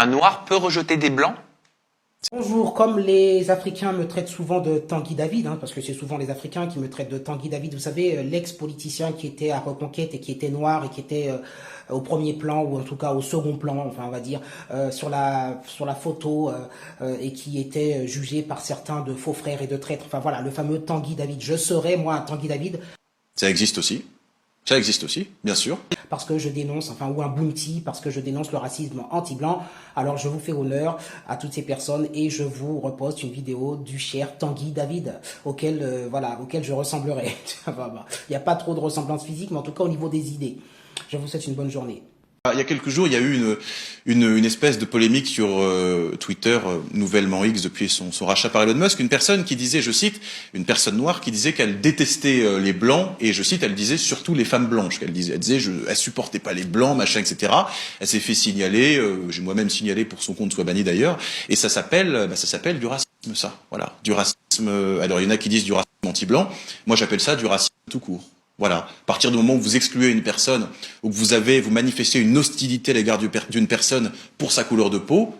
Un noir peut rejeter des blancs? Bonjour, comme les Africains me traitent souvent de Tanguy David, parce que c'est souvent les Africains qui me traitent de Tanguy David, vous savez, l'ex-politicien qui était à Reconquête et qui était noir et qui était au premier plan ou en tout cas au second plan, enfin on va dire, sur la photo et qui était jugé par certains de faux frères et de traîtres. Enfin voilà, le fameux Tanguy David. Je serais moi un Tanguy David. Ça existe aussi. Ça existe aussi, bien sûr. Parce que je dénonce, ou un bounty, parce que je dénonce le racisme anti-blanc. Alors je vous fais honneur à toutes ces personnes et je vous reposte une vidéo du cher Tanguy David, auquel je ressemblerai. Il n'y a pas trop de ressemblance physique, mais en tout cas au niveau des idées. Je vous souhaite une bonne journée. Il y a quelques jours, il y a eu une espèce de polémique sur Twitter, nouvellement X depuis son rachat par Elon Musk, une personne qui disait, je cite, une personne noire qui disait qu'elle détestait les blancs, et je cite, elle disait surtout les femmes blanches, elle disait elle supportait pas les blancs, machin, etc. Elle s'est fait signaler, j'ai moi-même signalé pour son compte soit banni d'ailleurs, et ça s'appelle du racisme, ça, voilà, du racisme. Alors il y en a qui disent du racisme anti-blanc, moi j'appelle ça du racisme tout court. Voilà. À partir du moment où vous excluez une personne, ou que vous manifestez une hostilité à l'égard d'une personne pour sa couleur de peau,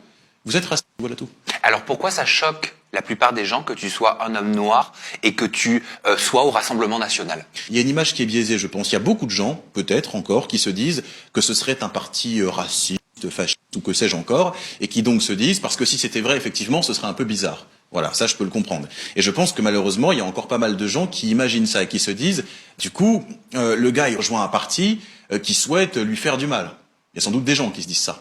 vous êtes raciste. Voilà tout. Alors pourquoi ça choque la plupart des gens que tu sois un homme noir et que tu sois au Rassemblement national? Il y a une image qui est biaisée, je pense. Il y a beaucoup de gens, peut-être encore, qui se disent que ce serait un parti raciste, fasciste ou que sais-je encore, et qui donc se disent, parce que si c'était vrai, effectivement, ce serait un peu bizarre. Voilà, ça je peux le comprendre. Et je pense que malheureusement, il y a encore pas mal de gens qui imaginent ça et qui se disent, du coup, le gars il rejoint un parti qui souhaite lui faire du mal. Il y a sans doute des gens qui se disent ça.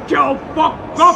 Quel fuck up